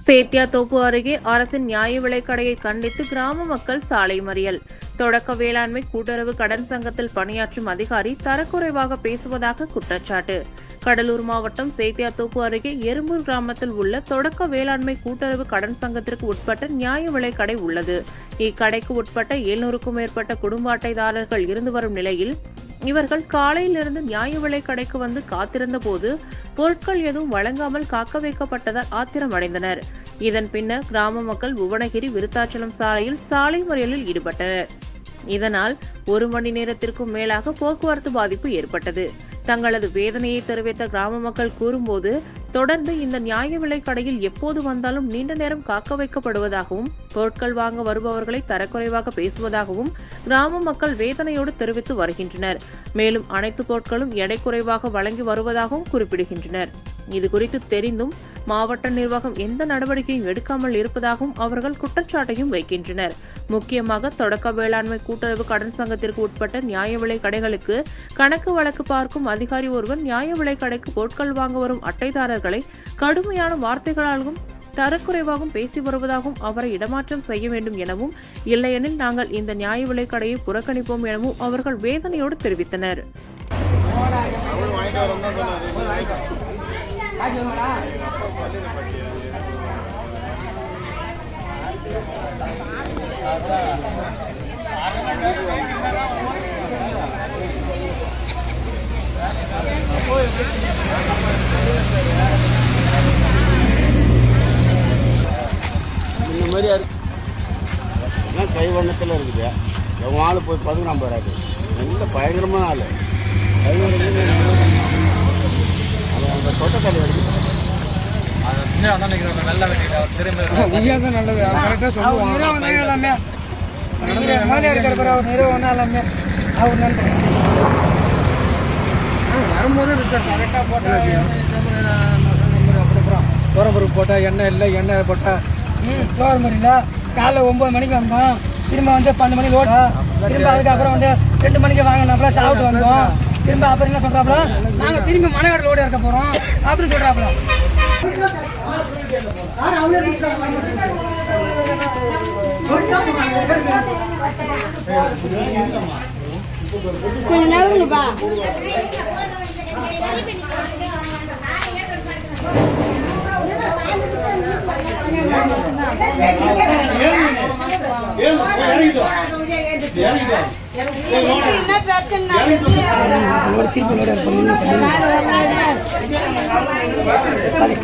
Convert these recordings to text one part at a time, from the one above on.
சேத்தியாத்தோப்பு அருகே அரசின் நியாய விலைக்கடையை கண்டித்து கிராம மக்கள் சாலை மறியல். தொடக்க வேளாண்மை கூட்டுறவு கடன் சங்கத்தில் பணியாற்றும் அதிகாரி தரக்குறைவாக பேசுவதாக குற்றச்சாட்டு. கடலூர் மாவட்டம் சேத்தியாத்தோப்பு அருகே எறும்பூர் கிராமத்தில் உள்ள தொடக்க வேளாண்மை கூட்டுறவு கடன் சங்கத்திற்கு உட்பட்ட நியாய விலைக்கடை உள்ளது. இக்கடைக்கு உட்பட்ட 700க்கும் மேற்பட்ட குடும்ப அட்டைதாரர்கள் இருந்து வரும் நிலையில் இவர்கள் காலையிலிருந்து நியாய விலை கடைக்கு வந்து காத்திருந்த போது பொருட்கள் எதுவும் வழங்காமல் காக்க வைக்கப்பட்டதால் ஆத்திரமடைந்தனர். இதன் பின்னர் கிராம மக்கள் புவனகிரி விருத்தாச்சலம் சாலையில் சாலை மறியலில் ஈடுபட்டனர். இதனால் 1 மணி நேரத்திற்கும் மேலாக போக்குவரத்து பாதிப்பு ஏற்பட்டது. தங்களது வேதனையை தெரிவித்த கிராம மக்கள் கூறும்போது, தொடர்ந்து இந்த நியாய விலை கடையில் எப்போது வந்தாலும் நீண்ட நேரம் காக்க வைக்கப்படுவதாகவும் பொருட்கள் வாங்க வருபவர்களை தரக்குறைவாக பேசுவதாகவும் கிராம மக்கள் வேதனையோடு தெரிவித்து வருகின்றனர். மேலும் அனைத்து பொருட்களும் எடை குறைவாக வழங்கி வருவதாகவும் குறிப்பிடுகின்றனர். இதுகுறித்து தெரிந்தும் மாவட்ட நிர்வாகம் எந்த நடவடிக்கையும் எடுக்காமல் இருப்பதாகவும் அவர்கள் குற்றச்சாட்டையும் வைக்கின்றனர். முக்கியமாக தொடக்க வேளாண்மை கூட்டுறவு கடன் சங்கத்திற்கு உட்பட்ட நியாய விலை கடைகளுக்கு கணக்கு வழக்கு பார்க்கும் அதிகாரி ஒருவர் நியாய விலை கடைக்கு பொருட்கள் வாங்க வரும் அட்டைதாரர்களை கடுமையான வார்த்தைகளாலும் தரக்குறைவாகவும் பேசி வருவதாகவும் அவரை இடமாற்றம் செய்ய வேண்டும் எனவும், இல்லையெனில் நாங்கள் இந்த நியாய விலை கடையை புறக்கணிப்போம் எனவும் அவர்கள் வேதனையோடு தெரிவித்தனர். இந்த மாதிரி கைவண்ணத்தில் இருக்குது. எவன் ஆள் போய் பதுங்கினான் போறாரு. நல்ல பயங்கரமான ஆள். அந்த தொட்டக்காலி எடுத்து வரும்போது கரெக்டாக போட்ட போட்டா எண்ணெய் இல்லை, எண்ணெய் போட்டா தோறு மாதிரி இல்லை. காலைல 9 மணிக்கு வந்தோம், திரும்ப வந்து 12 மணிக்கு ஓட, திரும்ப அதுக்கப்புறம் வந்து 2 மணிக்கு வாங்கினாப்புல சாப்பிட்டு வந்தோம். திரும்ப அப்புறம் என்ன சொல்றாப்புல, நாங்கள் திரும்பி மனைவாடல் ஓடி இருக்க போறோம் அப்படின்னு சொல்றாப்புல. கொஞ்சம் நவருங்கப்பா.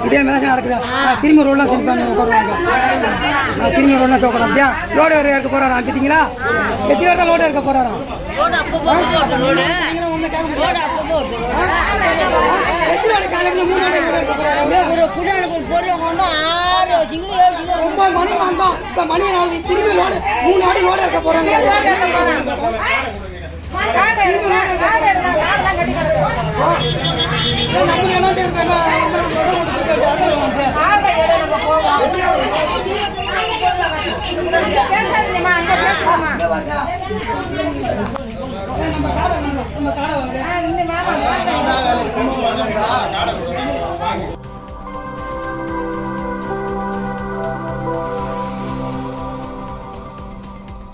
இதே மாதிரி நடக்குதா? திரும்ப ரோட்லாம் திரும்ப ரோட்லாம் தோக்கணும். அப்படியா லோடு இருக்க போறாராம் பார்த்தீங்களா? எத்தனை இடத்துல லோடு இருக்க போறாராம்? மணி வந்தோம், இப்ப மணி திரும்பி லோடு 3 ஆடி லோடு இருக்க போறாங்க. நம்ம